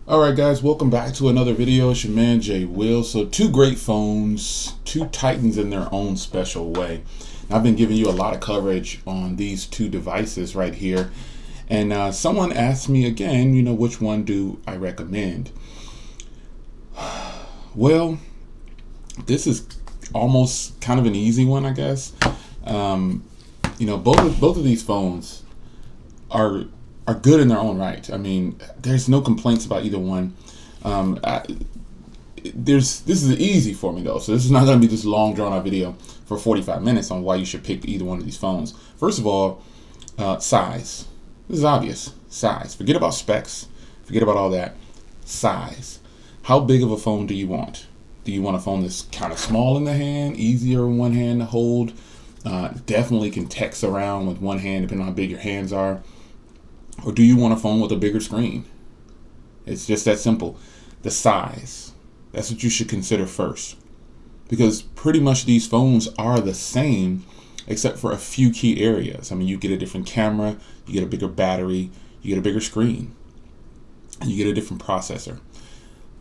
Alright guys, welcome back to another video. It's your man Jay Will. So two great phones, two titans in their own special way. I've been giving you a lot of coverage on these two devices right here. And someone asked me again, which one do I recommend? Well, this is almost kind of an easy one, I guess. Both of these phones are good in their own right. I mean, there's no complaints about either one. This is easy for me though, so this is not going to be this long drawn out video for 45 minutes on why you should pick either one of these phones. First of all, size. This is obvious. Size. Forget about specs. Forget about all that. Size. How big of a phone do you want? Do you want a phone that's kind of small in the hand, easier in one hand to hold? Definitely can text around with one hand depending on how big your hands are. Or do you want a phone with a bigger screen? It's just that simple. The size. That's what you should consider first. Because pretty much these phones are the same except for a few key areas. I mean, you get a different camera, you get a bigger battery, you get a bigger screen, and you get a different processor.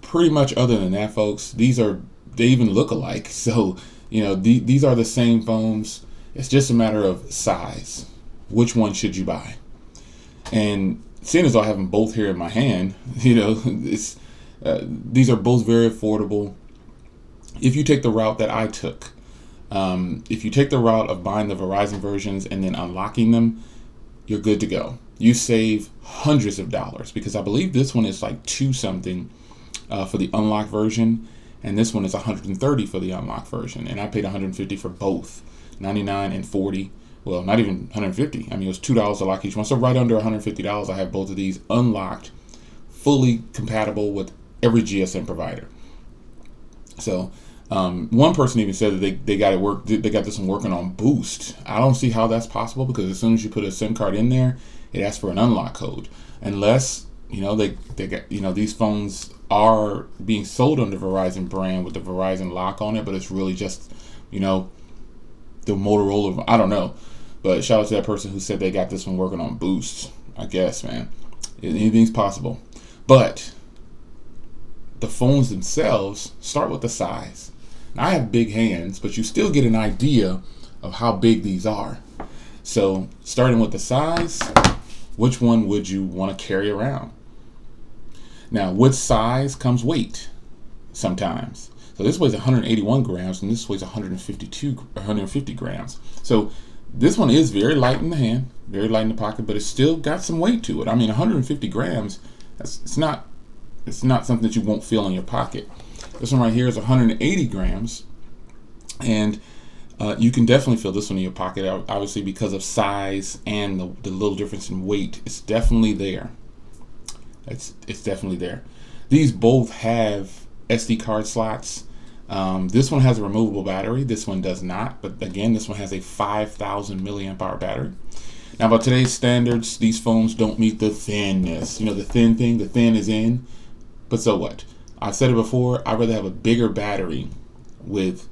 Pretty much other than that, folks, they even look alike. So, these are the same phones. It's just a matter of size. Which one should you buy? And seeing as though I have them both here in my hand, these are both very affordable. If you take the route that I took, if you take the route of buying the Verizon versions and then unlocking them, you're good to go. You save hundreds of dollars because I believe this one is like $2 something for the unlocked version, and this one is $130 for the unlocked version. And I paid $150 for both, $99 and $40. Well, not even $150. I mean, it was $2 to lock each one. So right under $150, I have both of these unlocked, fully compatible with every GSM provider. So one person even said that they got this one working on Boost. I don't see how that's possible because as soon as you put a SIM card in there, it asks for an unlock code. Unless they got these phones are being sold under Verizon brand with the Verizon lock on it, but it's really just the Motorola. I don't know. But shout out to that person who said they got this one working on Boost. I guess, man. Anything's possible. But the phones themselves start with the size. Now, I have big hands, but you still get an idea of how big these are. So, starting with the size, which one would you want to carry around? Now, with size comes weight sometimes. So this weighs 181 grams and this weighs 150 grams. So this one is very light in the hand, very light in the pocket, but it's still got some weight to it. I mean, 150 grams, it's not something that you won't feel in your pocket. This one right here is 180 grams, and you can definitely feel this one in your pocket, obviously because of size and the little difference in weight. It's definitely there. It's definitely there. These both have SD card slots. This one has a removable battery. This one does not. But again, this one has a 5,000 milliamp hour battery. Now, by today's standards, these phones don't meet the thinness. The thin thing. The thin is in. But so what? I've said it before. I'd rather have a bigger battery with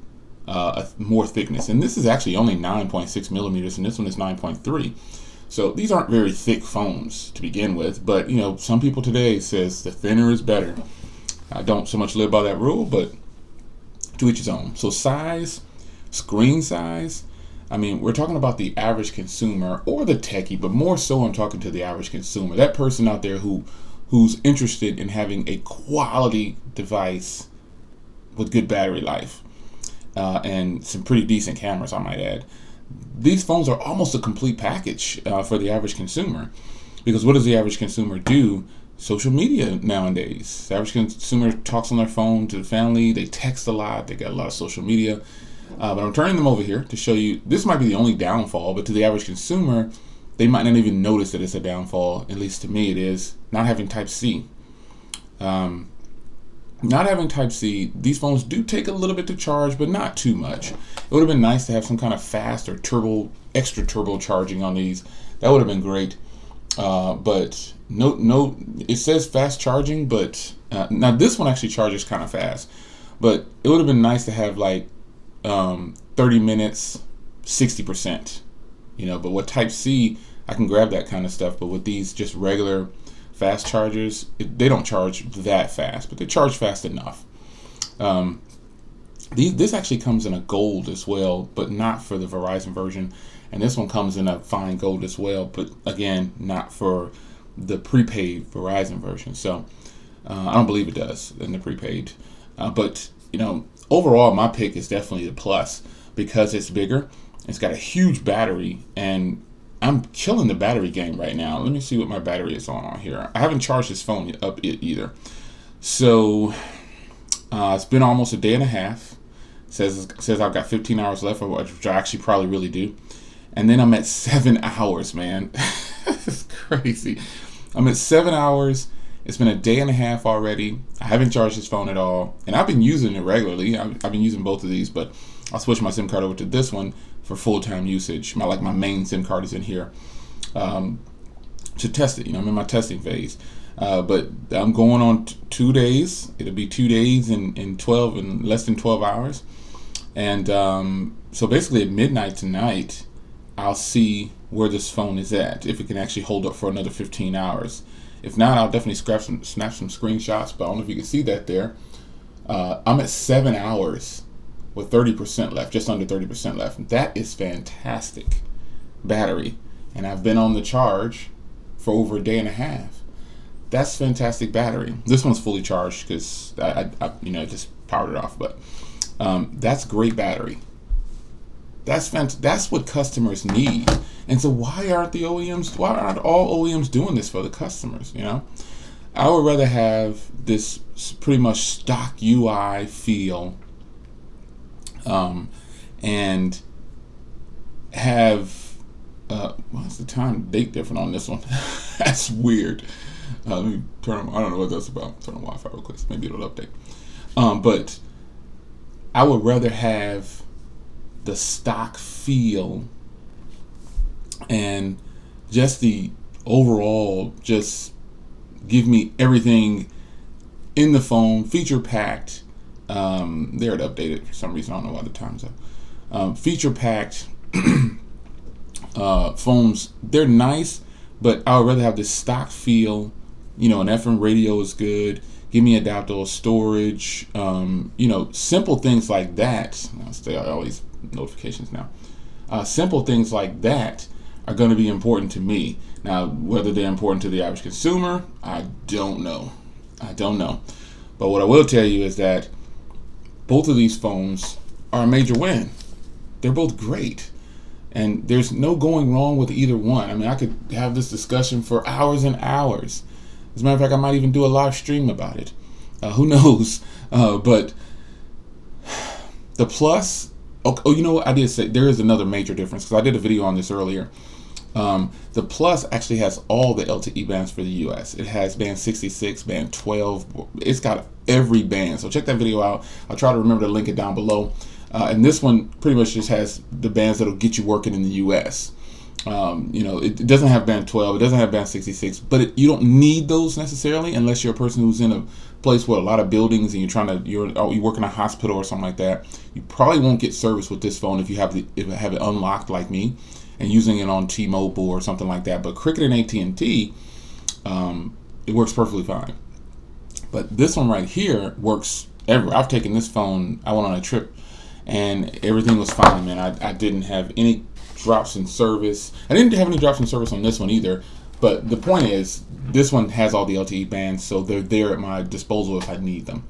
more thickness. And this is actually only 9.6 millimeters, and this one is 9.3. So these aren't very thick phones to begin with. But some people today says the thinner is better. I don't so much live by that rule, but to each his own. So size, screen size, I mean, we're talking about the average consumer or the techie, but more so I'm talking to the average consumer. That person out there who's interested in having a quality device with good battery life and some pretty decent cameras, I might add. These phones are almost a complete package for the average consumer. Because what does the average consumer do? Social media nowadays. The average consumer talks on their phone to the family. They text a lot. They got a lot of social media. But I'm turning them over here to show you. This might be the only downfall, but to the average consumer, they might not even notice that it's a downfall. At least to me, it is. Not having Type-C. Not having Type-C, these phones do take a little bit to charge, but not too much. It would have been nice to have some kind of fast or extra turbo charging on these. That would have been great. But no, it says fast charging, but now this one actually charges kind of fast. But it would have been nice to have like 30 minutes, 60%. But with Type-C, I can grab that kind of stuff. But with these just regular fast chargers, they don't charge that fast, but they charge fast enough. This actually comes in a gold as well, but not for the Verizon version. And this one comes in a fine gold as well, but again, not for the prepaid Verizon version. So I don't believe it does in the prepaid. But overall, my pick is definitely the Plus because it's bigger. It's got a huge battery, and I'm killing the battery game right now. Let me see what my battery is on here. I haven't charged this phone up either. So it's been almost a day and a half. Says I've got 15 hours left, which I actually probably really do. And then I'm at 7 hours, man. It's crazy. I'm at 7 hours. It's been a day and a half already. I haven't charged this phone at all, and I've been using it regularly. I've been using both of these, but I'll switch my SIM card over to this one for full-time usage. My main SIM card is in here to test it. I'm in my testing phase, but I'm going on 2 days. It'll be 2 days in less than 12 hours, and so basically at midnight tonight, I'll see where this phone is at, if it can actually hold up for another 15 hours. If not, I'll definitely snap some screenshots, but I don't know if you can see that there. I'm at 7 hours with 30% left, just under 30% left. That is fantastic battery. And I've been on the charge for over a day and a half. That's fantastic battery. This one's fully charged because I just powered it off, but that's great battery. That's what customers need. And so why aren't all OEMs doing this for the customers? I would rather have this pretty much stock UI feel, and have what's the time date different on this one? That's weird. Let me turn them. I don't know what that's about. Turn on Wi-Fi real quick. Maybe it'll update. But I would rather have the stock feel and just the overall, just give me everything in the phone, feature packed. There it updated for some reason. I don't know why the time's up. Feature packed phones. They're nice, but I would rather have this stock feel. An FM radio is good. Give me adaptable storage. Simple things like that. I always notifications now. Simple things like that are going to be important to me. Now, whether they're important to the average consumer, I don't know. But what I will tell you is that both of these phones are a major win. They're both great. And there's no going wrong with either one. I mean, I could have this discussion for hours and hours. As a matter of fact, I might even do a live stream about it. Who knows? But the Plus, you know what? I did say there is another major difference because I did a video on this earlier. The Plus actually has all the LTE bands for the US. It has band 66, band 12. It's got every band. So check that video out. I'll try to remember to link it down below. And this one pretty much just has the bands that'll get you working in the US. It doesn't have band 12, it doesn't have band 66, but you don't need those necessarily unless you're a person who's in a place with a lot of buildings and you work in a hospital or something like that. You probably won't get service with this phone if you have it unlocked like me and using it on T-Mobile or something like that. But Cricket and AT&T, it works perfectly fine. But this one right here works everywhere. I've taken this phone, I went on a trip and everything was fine, man. I didn't have any drops in service. I didn't have any drops in service on this one either, but the point is this one has all the LTE bands, so they're there at my disposal if I need them.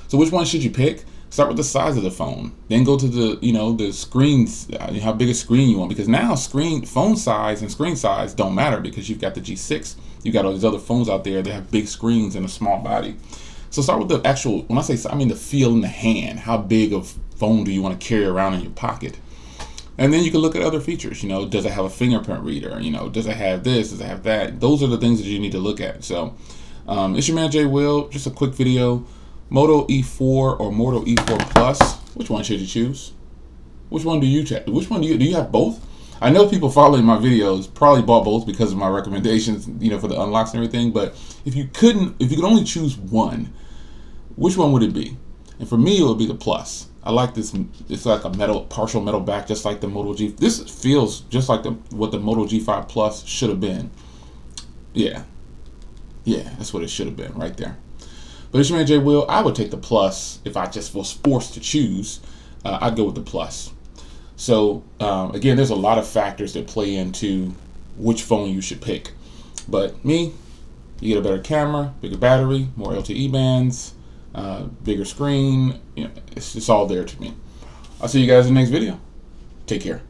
So which one should you pick? Start with the size of the phone, then go to the screens, how big a screen you want, because now phone size and screen size don't matter because you've got the G6, you've got all these other phones out there that have big screens and a small body. So start with the actual, when I say, I mean the feel in the hand. How big of phone do you want to carry around in your pocket? And then you can look at other features. Does it have a fingerprint reader? Does it have this? Does it have that? Those are the things that you need to look at. So, it's your man Jay Will. Just a quick video. Moto E4 or Moto E4 Plus. Which one should you choose? Which one do you check? Which one do you have both? I know people following my videos probably bought both because of my recommendations, for the unlocks and everything. But if you could only choose one, which one would it be? And for me, it would be the Plus. I like this. It's like a partial metal back, just like the Moto G. This feels just like what the Moto G5 Plus should have been. Yeah. Yeah, that's what it should have been right there. But it's your man Jay Will. I would take the Plus if I just was forced to choose. I'd go with the Plus. So again, there's a lot of factors that play into which phone you should pick. But me, you get a better camera, bigger battery, more LTE bands, bigger screen. You know, it's all there to me. I'll see you guys in the next video. Take care.